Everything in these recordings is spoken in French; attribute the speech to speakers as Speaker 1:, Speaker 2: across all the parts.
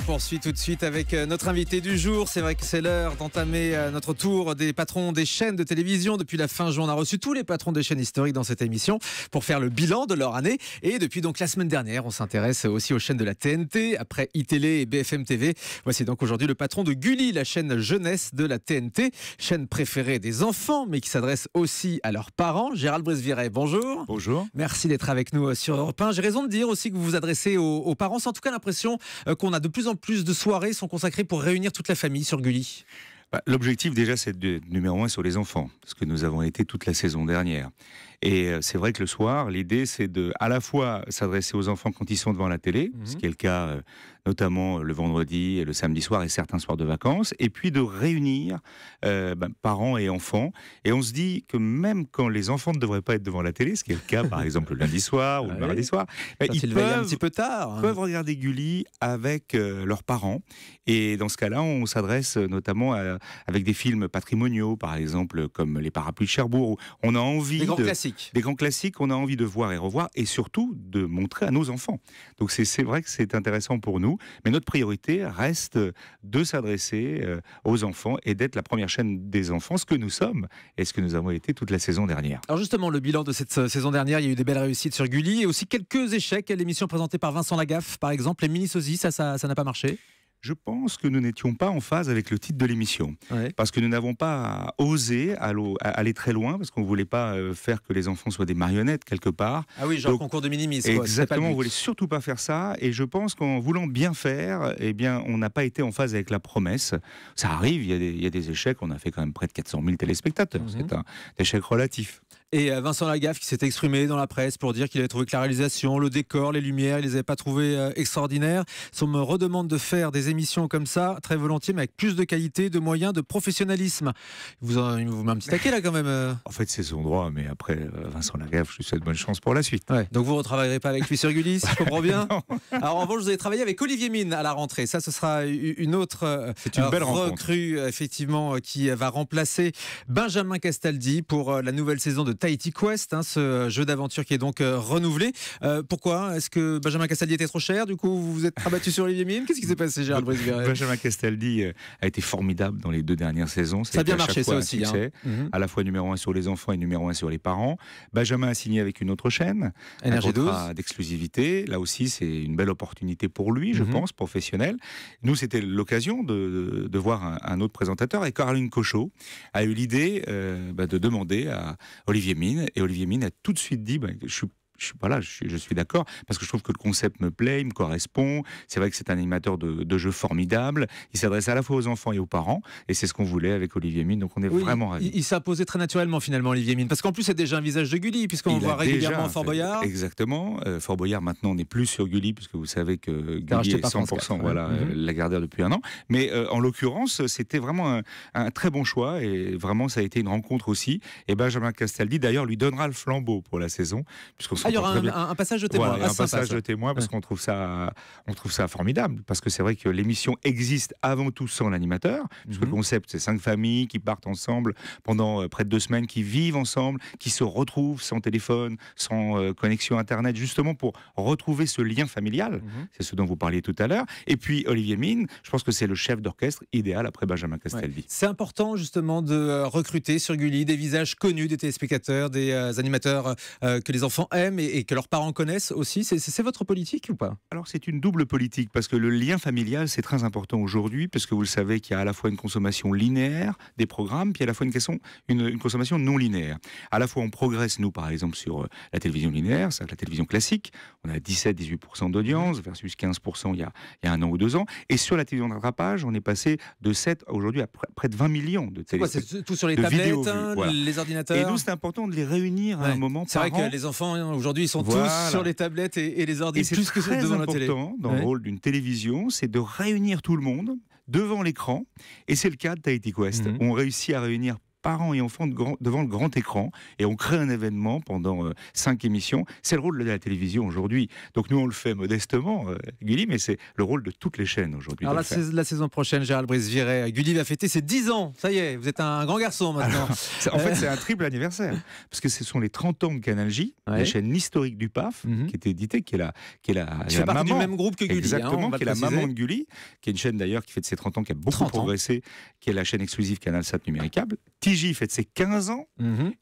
Speaker 1: poursuit tout de suite avec notre invité du jour. C'est vrai que c'est l'heure d'entamer notre tour des patrons des chaînes de télévision. Depuis la fin juin, on a reçu tous les patrons des chaînes historiques dans cette émission pour faire le bilan de leur année. Et depuis donc la semaine dernière, on s'intéresse aussi aux chaînes de la TNT, après iTélé et BFM TV. Voici donc aujourd'hui le patron de Gulli, la chaîne jeunesse de la TNT, chaîne préférée des enfants, mais qui s'adresse aussi à leurs parents. Gérald Bresviret, bonjour.
Speaker 2: Bonjour.
Speaker 1: Merci d'être avec nous sur Europe 1. J'ai raison de dire aussi que vous vous adressez aux parents. C'est en tout cas l'impression qu'on a de plus en plus de soirées sont consacrées pour réunir toute la famille sur Gulli.
Speaker 2: L'objectif déjà c'est numéro 1 sur les enfants, parce que nous avons été toute la saison dernière. Et c'est vrai que le soir, l'idée c'est de à la fois s'adresser aux enfants quand ils sont devant la télé, ce qui est le cas notamment le vendredi et le samedi soir et certains soirs de vacances, et puis de réunir parents et enfants. Et on se dit que même quand les enfants ne devraient pas être devant la télé, ce qui est le cas par exemple le lundi soir ou le mardi soir,
Speaker 1: ils peuvent un petit peu tard.
Speaker 2: Peuvent regarder Gulli avec leurs parents. Et dans ce cas-là, on s'adresse notamment avec des films patrimoniaux, par exemple comme Les Parapluies de Cherbourg, où on a envie
Speaker 1: des grands classiques,
Speaker 2: on a envie de voir et revoir, et surtout de montrer à nos enfants. Donc c'est vrai que c'est intéressant pour nous, mais notre priorité reste de s'adresser aux enfants et d'être la première chaîne des enfants, ce que nous sommes et ce que nous avons été toute la saison dernière.
Speaker 1: Alors justement, le bilan de cette saison dernière, il y a eu des belles réussites sur Gulli et aussi quelques échecs. L'émission présentée par Vincent Lagaffe, par exemple, les mini-sosies, ça n'a pas marché.
Speaker 2: Je pense que nous n'étions pas en phase avec le titre de l'émission. Parce que nous n'avons pas osé aller très loin, parce qu'on ne voulait pas faire que les enfants soient des marionnettes quelque part.
Speaker 1: Ah oui, genre donc, concours de minimisme.
Speaker 2: Exactement, on ne voulait surtout pas faire ça. Et je pense qu'en voulant bien faire, eh bien, on n'a pas été en phase avec la promesse. Ça arrive, il y a des échecs. On a fait quand même près de 400 000 téléspectateurs. C'est un échec relatif.
Speaker 1: Et Vincent Lagaffe qui s'est exprimé dans la presse pour dire qu'il avait trouvé que la réalisation, le décor, les lumières, il les avait pas trouvés extraordinaires. Si on me redemande de faire des émissions comme ça, très volontiers, mais avec plus de qualité, de moyens, de professionnalisme. Il vous met un petit taquet là quand même.
Speaker 2: En fait, c'est son droit, mais après, Vincent Lagaffe, je lui souhaite bonne chance pour la suite.
Speaker 1: Ouais. Donc vous ne retravaillerez pas avec lui sur Gulli, si je comprends bien. Alors en revanche, vous avez travaillé avec Olivier Mine à la rentrée. Ça, ce sera une autre
Speaker 2: belle
Speaker 1: recrue, effectivement, qui va remplacer Benjamin Castaldi pour la nouvelle saison de Tahiti Quest, ce jeu d'aventure qui est donc renouvelé. Pourquoi ? Est-ce que Benjamin Castaldi était trop cher ? Du coup, vous vous êtes rabattu sur Olivier Mine ? Qu'est-ce qui s'est passé, Gérald Bresviret ?
Speaker 2: Benjamin Castaldi a été formidable dans les 2 dernières saisons.
Speaker 1: Ça a bien marché, ça aussi.
Speaker 2: À la fois numéro 1 sur les enfants et numéro 1 sur les parents. Benjamin a signé avec une autre chaîne, un contrat d'exclusivité. Là aussi, c'est une belle opportunité pour lui, je pense, professionnelle. Nous, c'était l'occasion de voir un autre présentateur. Et Caroline Cochot a eu l'idée de demander à Olivier Mine. Et Olivier Mine a tout de suite dit je suis d'accord, parce que je trouve que le concept me plaît, il me correspond. C'est vrai que c'est un animateur de jeu formidable. Il s'adresse à la fois aux enfants et aux parents, et c'est ce qu'on voulait avec Olivier Mine, donc on est vraiment ravis.
Speaker 1: Il s'est imposé très naturellement finalement, Olivier Mine, parce qu'en plus c'est déjà un visage de Gulli, puisqu'on voit régulièrement Fort Boyard.
Speaker 2: Exactement. Fort Boyard maintenant n'est plus sur Gulli, puisque vous savez que Gulli est 100% Lagardère depuis 1 an. Mais en l'occurrence, c'était vraiment un très bon choix, et vraiment ça a été une rencontre aussi. Et Benjamin Castaldi d'ailleurs lui donnera le flambeau pour la saison, puisqu'on
Speaker 1: il y aura un passage de témoin.
Speaker 2: Voilà, un passage de témoin, parce qu'on trouve ça formidable. Parce que c'est vrai que l'émission existe avant tout sans l'animateur. Parce que le concept, c'est 5 familles qui partent ensemble pendant près de 2 semaines, qui vivent ensemble, qui se retrouvent sans téléphone, sans connexion Internet, justement pour retrouver ce lien familial. C'est ce dont vous parliez tout à l'heure. Et puis Olivier Mine, je pense que c'est le chef d'orchestre idéal après Benjamin Castaldi.
Speaker 1: C'est important justement de recruter sur Gulli des visages connus des téléspectateurs, des animateurs que les enfants aiment et que leurs parents connaissent aussi. C'est votre politique ou pas ?
Speaker 2: Alors c'est une double politique, parce que le lien familial c'est très important aujourd'hui, parce que vous le savez qu'il y a à la fois une consommation linéaire des programmes, puis à la fois une consommation non linéaire. À la fois on progresse, nous par exemple sur la télévision linéaire, c'est-à-dire la télévision classique, on a 17-18% d'audience versus 15% il y a 1 an ou 2 ans, et sur la télévision de rattrapage on est passé de 7 aujourd'hui à près de 20 millions de téléspectateurs.
Speaker 1: C'est tout sur les tablettes, les ordinateurs.
Speaker 2: Et nous c'est important de les réunir à un moment par an.
Speaker 1: C'est vrai que les enfants aujourd'hui ils sont tous sur les tablettes et les ordi, plus que devant la télé.
Speaker 2: Important dans le rôle d'une télévision, c'est de réunir tout le monde devant l'écran, et c'est le cas de Tahiti Quest. On réussit à réunir parents et enfants devant le grand écran, et on crée un événement pendant 5 émissions. C'est le rôle de la télévision aujourd'hui. Donc nous, on le fait modestement, Gulli, mais c'est le rôle de toutes les chaînes aujourd'hui.
Speaker 1: Alors la saison prochaine, Gérald Brice-Viret, Gulli va fêter ses 10 ans. Ça y est, vous êtes un grand garçon maintenant.
Speaker 2: En fait, c'est un triple anniversaire, parce que ce sont les 30 ans de Canal J, la chaîne historique du PAF, qui est éditée, qui est la
Speaker 1: maman du même groupe que Gulli.
Speaker 2: Exactement, qui est la maman de Gulli, qui est une chaîne d'ailleurs qui fête ses 30 ans, qui a beaucoup progressé, qui est la chaîne exclusive CanalSat numéricable. TJ fête ses 15 ans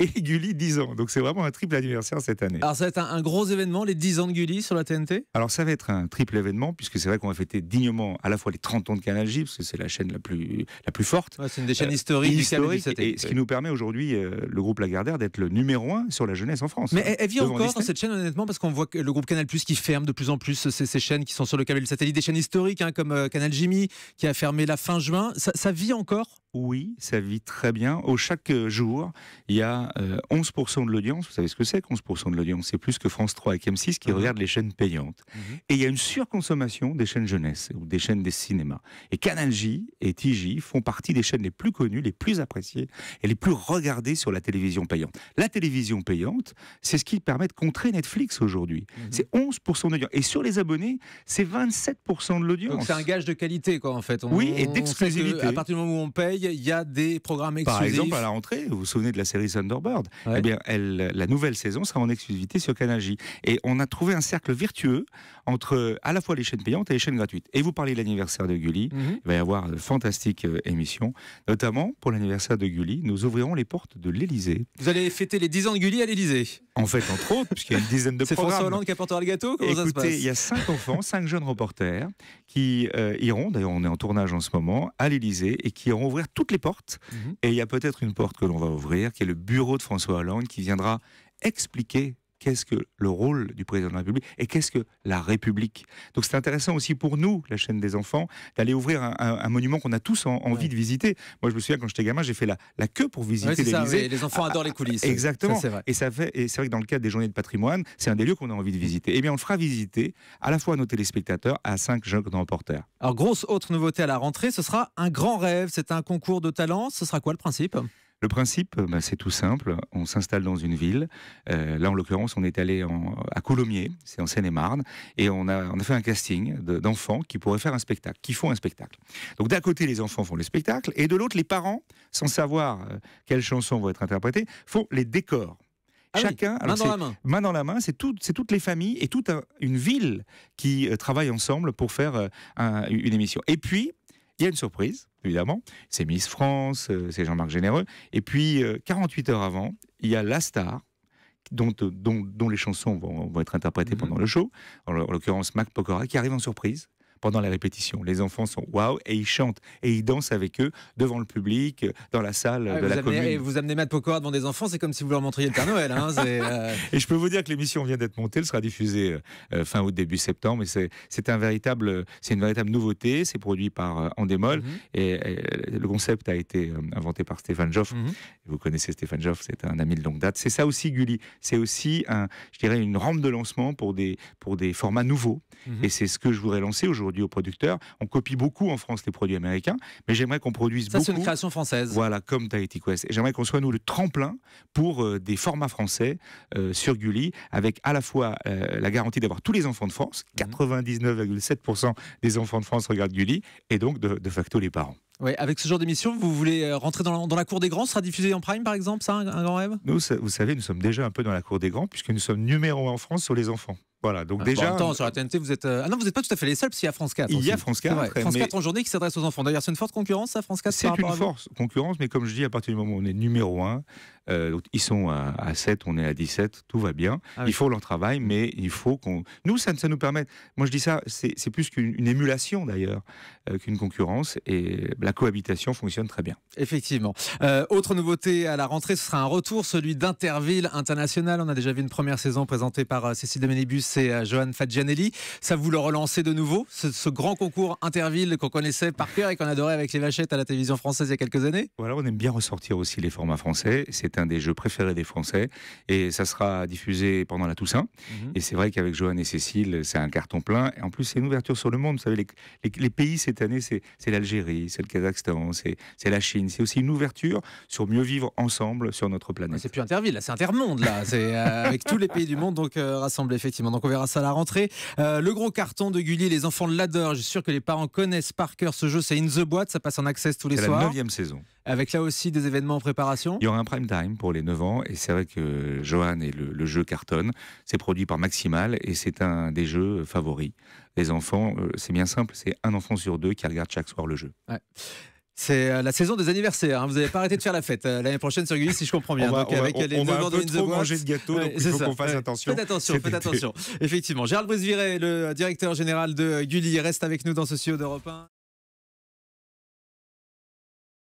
Speaker 2: et Gulli 10 ans. Donc c'est vraiment un triple anniversaire cette année.
Speaker 1: Alors ça va être un gros événement, les 10 ans de Gulli sur la TNT?
Speaker 2: Alors ça va être un triple événement, puisque c'est vrai qu'on va fêter dignement à la fois les 30 ans de Canal J, parce que c'est la chaîne la plus forte.
Speaker 1: Ouais, c'est une des chaînes historiques du câble du satellite.
Speaker 2: Et ce qui nous permet aujourd'hui, le groupe Lagardère, d'être le numéro 1 sur la jeunesse en France.
Speaker 1: Mais elle vit encore cette chaîne, honnêtement, parce qu'on voit que le groupe Canal+, qui ferme de plus en plus ces chaînes qui sont sur le câble du satellite, des chaînes historiques, comme Canal Jimmy, qui a fermé la fin juin. Ça vit encore?
Speaker 2: Oui, ça vit très bien. Chaque jour, il y a 11% de l'audience. Vous savez ce que c'est, 11% de l'audience? C'est plus que France 3 et M6 qui regardent les chaînes payantes. Et il y a une surconsommation des chaînes jeunesse ou des chaînes des cinémas. Et Canal J et TJ font partie des chaînes les plus connues, les plus appréciées et les plus regardées sur la télévision payante. La télévision payante, c'est ce qui permet de contrer Netflix aujourd'hui. C'est 11% de l'audience. Et sur les abonnés, c'est 27% de l'audience.
Speaker 1: Donc c'est un gage de qualité, quoi, en fait.
Speaker 2: Oui, et d'exclusivité.
Speaker 1: À partir du moment où on paye, il y a des programmes exclusifs.
Speaker 2: Par exemple, à la rentrée, vous vous souvenez de la série Thunderbird? Eh bien, la nouvelle saison sera en exclusivité sur Canal J. Et on a trouvé un cercle vertueux entre à la fois les chaînes payantes et les chaînes gratuites. Et vous parlez de l'anniversaire de Gulli. Il va y avoir de fantastiques émissions. Notamment, pour l'anniversaire de Gulli, nous ouvrirons les portes de l'Élysée.
Speaker 1: Vous allez fêter les 10 ans de Gulli à l'Élysée?
Speaker 2: En fait, entre autres, puisqu'il y a une dizaine de programmes.
Speaker 1: C'est François Hollande qui apportera le gâteau? Comment ça se passe?
Speaker 2: Il y a 5 enfants, 5 jeunes reporters qui iront, d'ailleurs on est en tournage en ce moment, à l'Élysée, et qui iront ouvrir toutes les portes. Et il y a peut-être une porte que l'on va ouvrir, qui est le bureau de François Hollande, qui viendra expliquer qu'est-ce que le rôle du président de la République et qu'est-ce que la République. Donc c'est intéressant aussi pour nous, la chaîne des enfants, d'aller ouvrir un monument qu'on a tous envie de visiter. Moi je me souviens quand j'étais gamin, j'ai fait la queue pour visiter l'Élysée.
Speaker 1: Les enfants adorent les coulisses.
Speaker 2: Exactement.
Speaker 1: Ça,
Speaker 2: et c'est vrai que dans le cadre des journées de patrimoine, c'est un des lieux qu'on a envie de visiter. Eh bien on le fera visiter à la fois à nos téléspectateurs, à 5 jeunes reporters.
Speaker 1: Alors grosse autre nouveauté à la rentrée, ce sera un grand rêve. C'est un concours de talent. Ce sera quoi le principe?
Speaker 2: Le principe, c'est tout simple. On s'installe dans une ville. Là, en l'occurrence, on est allé à Coulommiers, c'est en Seine-et-Marne, et on a fait un casting d'enfants qui pourraient faire un spectacle, qui font un spectacle. Donc d'un côté, les enfants font le spectacle, et de l'autre, les parents, sans savoir quelles chansons vont être interprétées, font les décors. Chacun,
Speaker 1: main dans la main.
Speaker 2: Main dans la main, c'est toutes les familles et toute une ville qui travaillent ensemble pour faire une émission. Et puis, il y a une surprise, évidemment, c'est Miss France, c'est Jean-Marc Généreux, et puis 48 heures avant, il y a la star, dont les chansons vont être interprétées pendant le show, en l'occurrence Mac Pokora, qui arrive en surprise pendant la répétition. Les enfants sont waouh et ils chantent et ils dansent avec eux devant le public, dans la salle de la commune. Et
Speaker 1: vous amenez Mac Pokora devant des enfants, c'est comme si vous leur montriez le Père Noël.
Speaker 2: Et je peux vous dire que l'émission vient d'être montée, elle sera diffusée fin août, début septembre. C'est une véritable nouveauté. C'est produit par Endemol et le concept a été inventé par Stéphane Joffre. Vous connaissez Stéphane Joffre, c'est un ami de longue date. C'est ça aussi Gulli. C'est aussi une rampe de lancement pour des formats nouveaux. Et c'est ce que je voudrais lancer aujourd'hui aux producteurs. On copie beaucoup en France les produits américains, mais j'aimerais qu'on produise beaucoup.
Speaker 1: Ça, c'est une création française.
Speaker 2: Voilà, comme Tahiti Quest. Et j'aimerais qu'on soit, nous, le tremplin pour des formats français sur Gulli, avec à la fois la garantie d'avoir tous les enfants de France. 99,7% des enfants de France regardent Gulli, et donc, de facto, les parents.
Speaker 1: Oui, avec ce genre d'émission, vous voulez rentrer dans la cour des grands? Ce sera diffusé en prime, par exemple, ça, un grand rêve?
Speaker 2: Nous, vous savez, nous sommes déjà un peu dans la cour des grands, puisque nous sommes numéro 1 en France sur les enfants. Voilà, donc déjà.
Speaker 1: En même temps, sur la TNT, vous êtes. Ah non, vous n'êtes pas tout à fait les seuls, parce qu'il y a France 4.
Speaker 2: Il y a France 4.
Speaker 1: France 4 en journée qui s'adresse aux enfants. D'ailleurs, c'est une forte concurrence, ça, France 4?
Speaker 2: C'est une forte concurrence, mais comme je dis, à partir du moment où on est numéro 1, ils sont à 7, on est à 17, tout va bien. Il faut leur travail, mais il faut qu'on. Nous, ça nous permet. Moi, je dis ça, c'est plus qu'une émulation d'ailleurs, qu'une concurrence, et la cohabitation fonctionne très bien.
Speaker 1: Effectivement. Autre nouveauté à la rentrée, ce sera un retour, celui d'Interville International. On a déjà vu une première saison présentée par Cécile de Ménébus et Johan Fadjanelli. Ça vous le relancez de nouveau, ce grand concours Interville qu'on connaissait par cœur et qu'on adorait avec les vachettes à la télévision française il y a quelques années?
Speaker 2: Voilà, on aime bien ressortir aussi les formats français. C'est c'est un des jeux préférés des Français et ça sera diffusé pendant la Toussaint. Et c'est vrai qu'avec Johan et Cécile, c'est un carton plein. Et en plus, c'est une ouverture sur le monde. Vous savez, les pays cette année, c'est l'Algérie, c'est le Kazakhstan, c'est la Chine. C'est aussi une ouverture sur mieux vivre ensemble sur notre planète.
Speaker 1: C'est plus Interville, là, c'est Intermonde, là. C'est avec tous les pays du monde donc rassemblés, effectivement. Donc on verra ça à la rentrée. Le gros carton de Gulli, les enfants l'adorent. Je suis sûr que les parents connaissent par cœur ce jeu. C'est In the Boîte, ça passe en access tous les soirs.
Speaker 2: C'est la 9e saison.
Speaker 1: Avec là aussi des événements en préparation.
Speaker 2: Il y aura un prime time pour les 9 ans et c'est vrai que Johan et le jeu cartonne. C'est produit par Maximal et c'est un des jeux favoris. Les enfants, c'est bien simple, c'est un enfant sur 2 qui regarde chaque soir le jeu.
Speaker 1: Ouais. C'est la saison des anniversaires, hein. Vous n'avez pas arrêté de faire la fête l'année prochaine sur Gulli, si je comprends bien.
Speaker 2: On va un peu trop manger de gâteau, donc il faut qu'on fasse attention.
Speaker 1: Faites attention. Effectivement. Gérald Brisviret, le directeur général de Gulli, reste avec nous dans ce studio d'Europe 1.